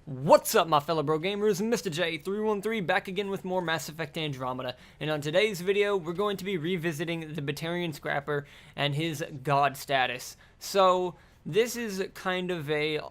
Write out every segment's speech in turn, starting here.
What's up, my fellow bro gamers? Mr. J313 back again with more Mass Effect Andromeda, and on today's video we're going to be revisiting the Batarian Scrapper and his god status. So this is kind of a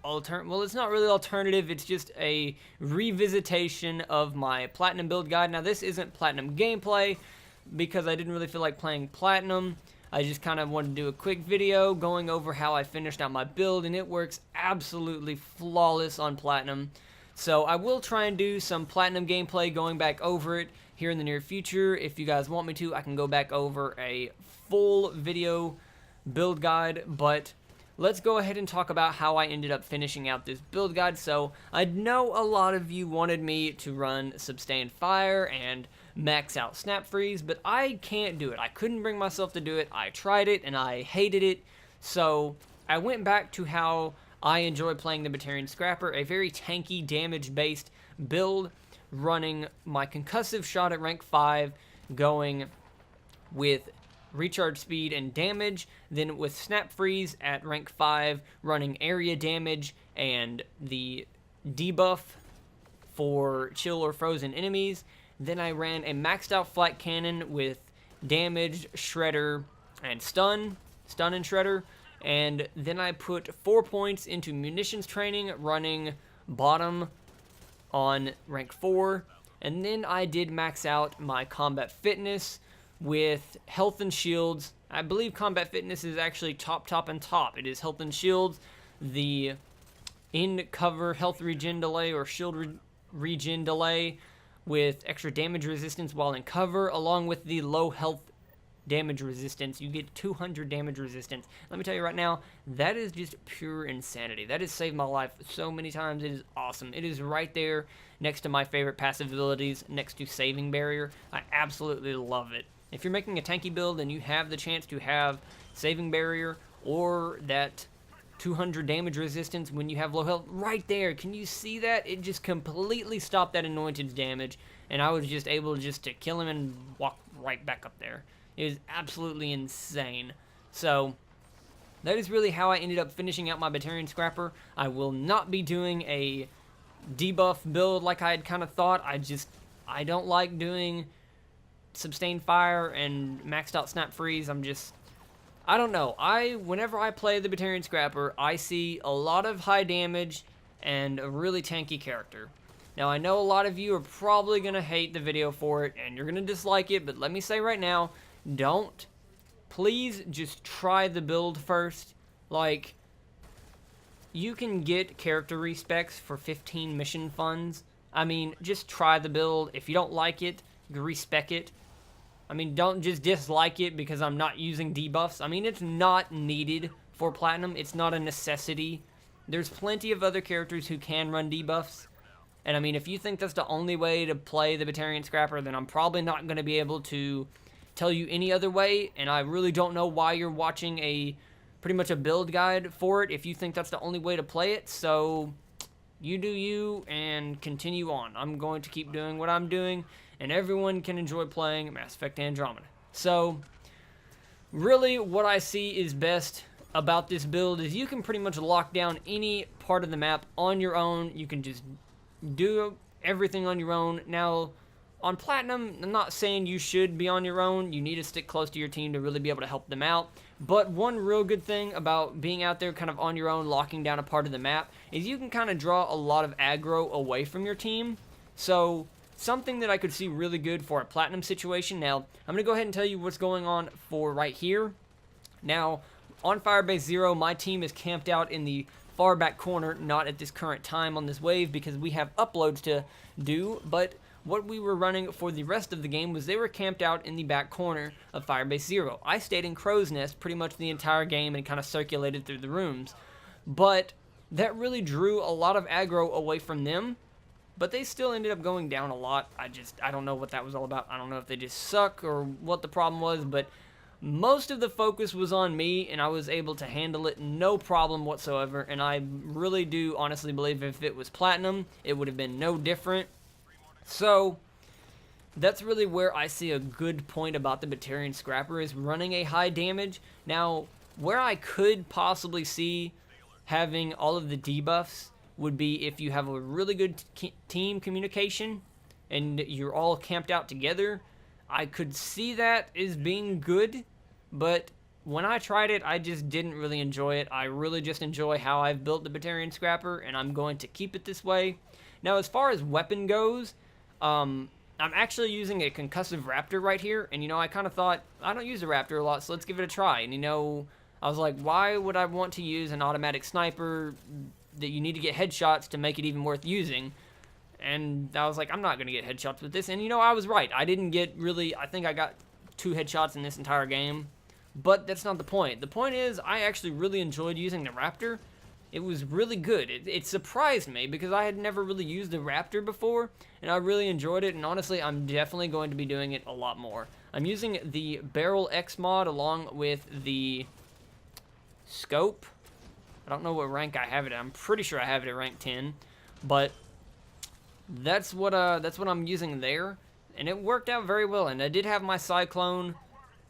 well, it's not really alternative, it's just a revisitation of my Platinum build guide. Now this isn't Platinum gameplay because I didn't really feel like playing Platinum. I just kind of wanted to do a quick video going over how I finished out my build, and it works absolutely flawless on Platinum. So I will try and do some Platinum gameplay going back over it here in the near future. If you guys want me to, I can go back over a full video build guide, but let's go ahead and talk about how I ended up finishing out this build guide. So I know a lot of you wanted me to run Sustained Fire and max out Snap Freeze, but I can't do it. I couldn't bring myself to do it. I tried it and I hated it. So I went back to how I enjoy playing the Batarian Scrapper, a very tanky, damage-based build, running my concussive shot at rank 5, going with recharge speed and damage, then with Snap Freeze at rank 5, running area damage and the debuff for chill or frozen enemies. Then I ran a maxed out flight cannon with damage, shredder, and stun and shredder. And then I put 4 points into munitions training, running bottom on rank 4. And then I did max out my combat fitness with health and shields. I believe combat fitness is actually top. It is health and shields, the in cover health regen delay or shield regen delay with extra damage resistance while in cover, along with the low health damage resistance. You get 200 damage resistance. Let me tell you right now, that is just pure insanity. That has saved my life so many times. It is awesome. It is right there next to my favorite passive abilities, next to Saving Barrier. I absolutely love it. If you're making a tanky build and you have the chance to have Saving Barrier or that 200 damage resistance when you have low health, right there, can you see that? It just completely stopped that anointed's damage, and I was just able just to kill him and walk right back up there. It is absolutely insane. So that is really how I ended up finishing out my Batarian Scrapper. I will not be doing a debuff build like I had kind of thought. I don't like doing Sustained Fire and maxed out Snap Freeze. I don't know. Whenever I play the Batarian Scrapper, I see a lot of high damage and a really tanky character. Now, I know a lot of you are probably going to hate the video for it, and you're going to dislike it, but let me say right now, please just try the build first. Like, you can get character respecs for 15 mission funds. I mean, just try the build. If you don't like it, respec it. I mean, don't just dislike it because I'm not using debuffs. I mean, it's not needed for Platinum. It's not a necessity. There's plenty of other characters who can run debuffs. And I mean, if you think that's the only way to play the Batarian Scrapper, then I'm probably not going to be able to tell you any other way. And I really don't know why you're watching pretty much a build guide for it if you think that's the only way to play it. So you do you and continue on. I'm going to keep doing what I'm doing, and everyone can enjoy playing Mass Effect Andromeda. So really what I see is best about this build is you can pretty much lock down any part of the map on your own. You can just do everything on your own. Now, on Platinum, I'm not saying you should be on your own. You need to stick close to your team to really be able to help them out. But one real good thing about being out there kind of on your own, locking down a part of the map, is you can kind of draw a lot of aggro away from your team. So something that I could see really good for a Platinum situation. Now, I'm going to go ahead and tell you what's going on for right here. Now, on Firebase 0, my team is camped out in the far back corner, not at this current time on this wave because we have uploads to do, but what we were running for the rest of the game was they were camped out in the back corner of Firebase 0. I stayed in Crow's Nest pretty much the entire game and kind of circulated through the rooms, but that really drew a lot of aggro away from them. But they still ended up going down a lot. I don't know what that was all about. I don't know if they just suck or what the problem was, but most of the focus was on me, and I was able to handle it no problem whatsoever. And I really do honestly believe if it was Platinum, it would have been no different. So that's really where I see a good point about the Batarian Scrapper is running a high damage. Now, where I could possibly see having all of the debuffs would be if you have a really good team communication and you're all camped out together. I could see that as being good, but when I tried it, I just didn't really enjoy it. I really just enjoy how I've built the Batarian Scrapper, and I'm going to keep it this way. Now, as far as weapon goes, I'm actually using a concussive raptor right here, and, I kind of thought, I don't use a raptor a lot, so let's give it a try. And, I was like, why would I want to use an automatic sniper that you need to get headshots to make it even worth using? And I was like, I'm not going to get headshots with this. And, I was right. I didn't get really, I think I got 2 headshots in this entire game. But that's not the point. The point is, I actually really enjoyed using the Raptor. It was really good. It surprised me because I had never really used the Raptor before, and I really enjoyed it, and honestly, I'm definitely going to be doing it a lot more. I'm using the Barrel X mod along with the Scope. I don't know what rank I have it at. I'm pretty sure I have it at rank 10, but that's what I'm using there, and it worked out very well, and I did have my Cyclone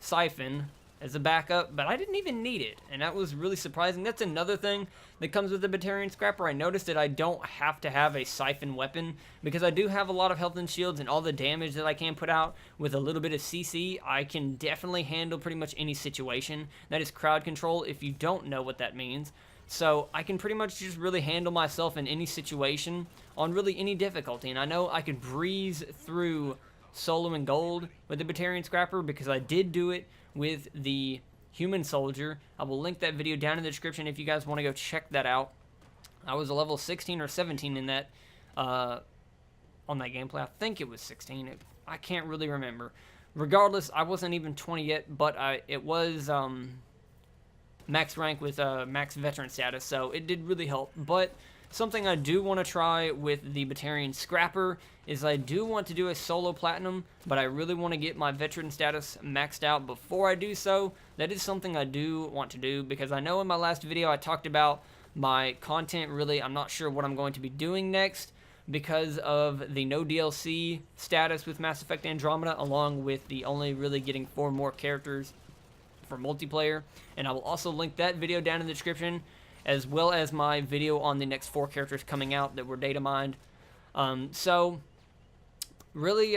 Siphon as a backup, but I didn't even need it, and that was really surprising. That's another thing that comes with the Batarian Scrapper. I noticed that I don't have to have a siphon weapon because I do have a lot of health and shields and all the damage that I can put out with a little bit of CC. I can definitely handle pretty much any situation. That is crowd control if you don't know what that means. So I can pretty much just really handle myself in any situation on really any difficulty, and I know I could breeze through solo and gold with the Batarian Scrapper because I did do it with the human soldier. I will link that video down in the description if you guys want to go check that out. I was a level 16 or 17 in that on that gameplay. I think it was 16. I can't really remember. Regardless, I wasn't even 20 yet, but it was max rank with max veteran status, so it did really help. But something I do want to try with the Batarian Scrapper is I do want to do a solo platinum, but I really want to get my veteran status maxed out before I do so. That is something I do want to do because I know in my last video I talked about my content. Really, I'm not sure what I'm going to be doing next because of the no DLC status with Mass Effect Andromeda, along with the only really getting 4 more characters for multiplayer. And I will also link that video down in the description, as well as my video on the next 4 characters coming out that were data mined. So really,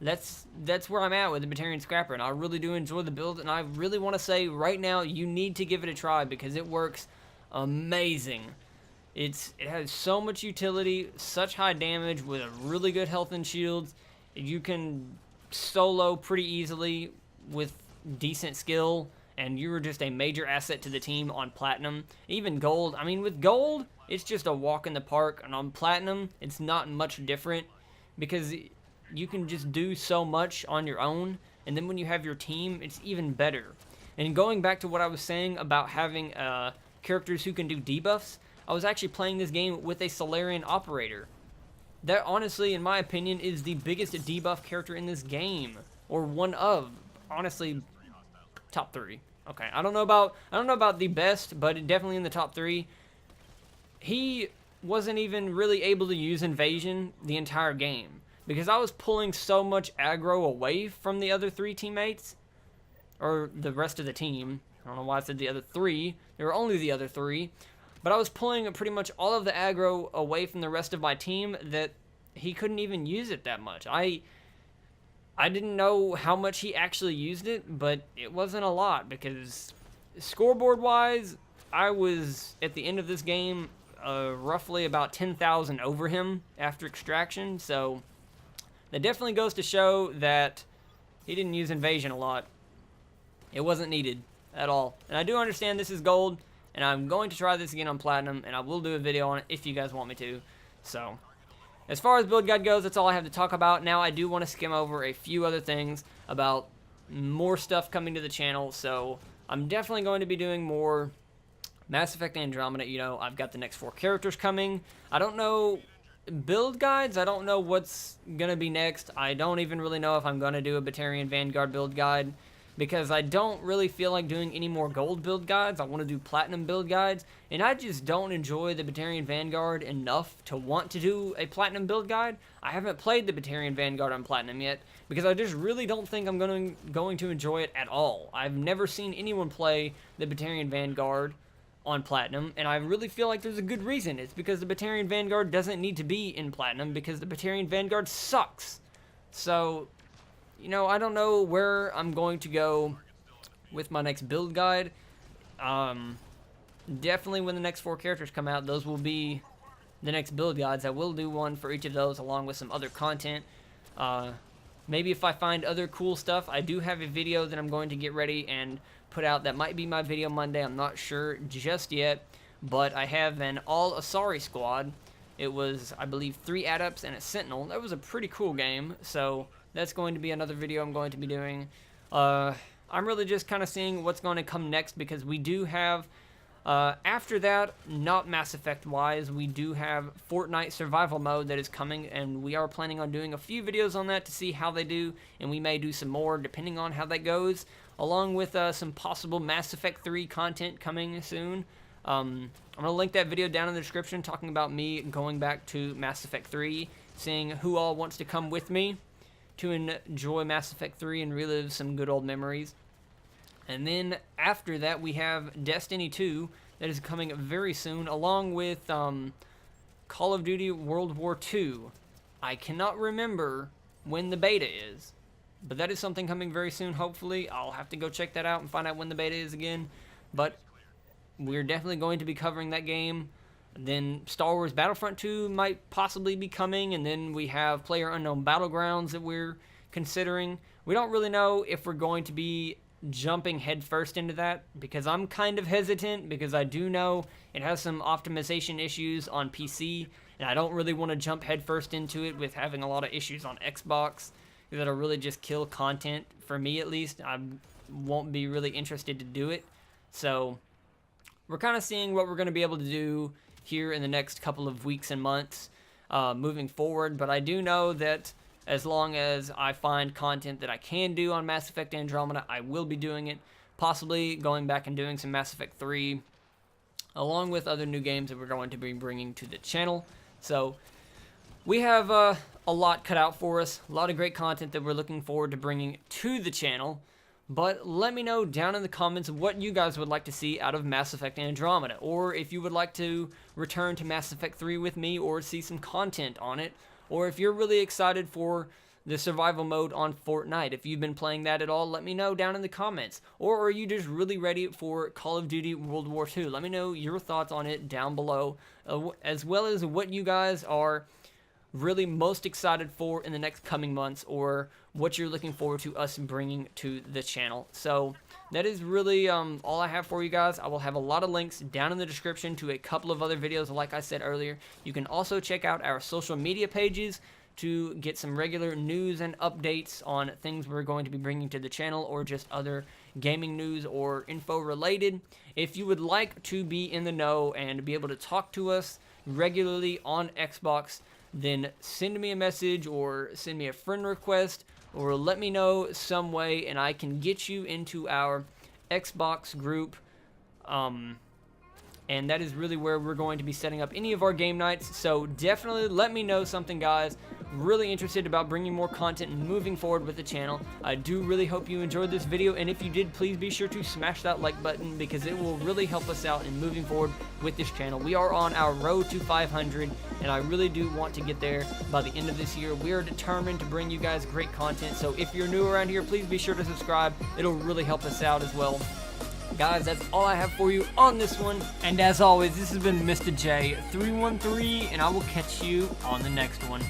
that's where I'm at with the Batarian Scrapper, and I really do enjoy the build, and I really want to say right now you need to give it a try because it works amazing. It has so much utility, such high damage with a really good health and shields. You can solo pretty easily with decent skill, and you're just a major asset to the team on Platinum. Even Gold, I mean, with Gold, it's just a walk in the park, and on Platinum, it's not much different because you can just do so much on your own, and then when you have your team, it's even better. And going back to what I was saying about having characters who can do debuffs, I was actually playing this game with a Solarian operator. That, honestly, in my opinion, is the biggest debuff character in this game, or one of, honestly, top 3. Okay, I don't know about the best, but definitely in the top 3. He wasn't even really able to use Invasion the entire game because I was pulling so much aggro away from the other 3 teammates, or the rest of the team. I don't know why I said the other 3. There were only the other 3, but I was pulling pretty much all of the aggro away from the rest of my team that he couldn't even use it that much. I didn't know how much he actually used it, but it wasn't a lot because scoreboard-wise, I was, at the end of this game, roughly about 10,000 over him after extraction, so that definitely goes to show that he didn't use Invasion a lot. It wasn't needed at all. And I do understand this is Gold, and I'm going to try this again on Platinum, and I will do a video on it if you guys want me to. So, as far as build guide goes, that's all I have to talk about. Now I do want to skim over a few other things about more stuff coming to the channel, so I'm definitely going to be doing more Mass Effect Andromeda. I've got the next 4 characters coming. I don't know build guides. I don't know what's going to be next. I don't even really know if I'm going to do a Batarian Vanguard build guide because I don't really feel like doing any more gold build guides. I want to do platinum build guides, and I just don't enjoy the Batarian Vanguard enough to want to do a platinum build guide. I haven't played the Batarian Vanguard on platinum yet because I just really don't think I'm going to enjoy it at all. I've never seen anyone play the Batarian Vanguard on Platinum, and I really feel like there's a good reason. It's because the Batarian Vanguard doesn't need to be in Platinum, because the Batarian Vanguard sucks. So, you know, I don't know where I'm going to go with my next build guide. Definitely when the next 4 characters come out, those will be the next build guides. I will do one for each of those along with some other content. Maybe if I find other cool stuff, I do have a video that I'm going to get ready and put out. That might be my video Monday. I'm not sure just yet, but I have an all Asari squad. It was, I believe, 3 adepts and a sentinel. That was a pretty cool game, so that's going to be another video I'm going to be doing. I'm really just kind of seeing what's going to come next, because we do have, after that, not Mass Effect wise, we do have Fortnite survival mode that is coming, and we are planning on doing a few videos on that to see how they do, and we may do some more depending on how that goes, along with some possible Mass Effect 3 content coming soon. I'm going to link that video down in the description, talking about me going back to Mass Effect 3, seeing who all wants to come with me to enjoy Mass Effect 3 and relive some good old memories. And then after that, we have Destiny 2 that is coming very soon, along with Call of Duty World War II. I cannot remember when the beta is, but that is something coming very soon, hopefully. I'll have to go check that out and find out when the beta is again. But we're definitely going to be covering that game. Then Star Wars Battlefront 2 might possibly be coming, and then we have PlayerUnknown Battlegrounds that we're considering. We don't really know if we're going to be jumping headfirst into that, because I'm kind of hesitant, because I do know it has some optimization issues on PC, and I don't really want to jump headfirst into it with having a lot of issues on Xbox that'll really just kill content, for me at least. I won't be really interested to do it. So we're kind of seeing what we're going to be able to do here in the next couple of weeks and months moving forward, but I do know that as long as I find content that I can do on Mass Effect Andromeda, I will be doing it. Possibly going back and doing some Mass Effect 3, along with other new games that we're going to be bringing to the channel. So we have a lot cut out for us, a lot of great content that we're looking forward to bringing to the channel. But let me know down in the comments what you guys would like to see out of Mass Effect Andromeda, or if you would like to return to Mass Effect 3 with me, or see some content on it. Or if you're really excited for the survival mode on Fortnite. If you've been playing that at all, let me know down in the comments. Or are you just really ready for Call of Duty World War II? Let me know your thoughts on it down below, as well as what you guys are really most excited for in the next coming months, or what you're looking forward to us bringing to the channel. So that is really all I have for you guys. I will have a lot of links down in the description to a couple of other videos, like I said earlier. You can also check out our social media pages to get some regular news and updates on things we're going to be bringing to the channel, or just other gaming news or info related. If you would like to be in the know and be able to talk to us regularly on Xbox, then send me a message or send me a friend request, or let me know some way and I can get you into our Xbox group. And that is really where we're going to be setting up any of our game nights. So definitely let me know something, guys. Really interested about bringing more content and moving forward with the channel. I do really hope you enjoyed this video, and if you did, please be sure to smash that like button, because it will really help us out in moving forward with this channel. We are on our road to 500, and I really do want to get there by the end of this year. We are determined to bring you guys great content, so if you're new around here, please be sure to subscribe. It'll really help us out as well. Guys, that's all I have for you on this one. And as always, this has been Mr. J313, and I will catch you on the next one.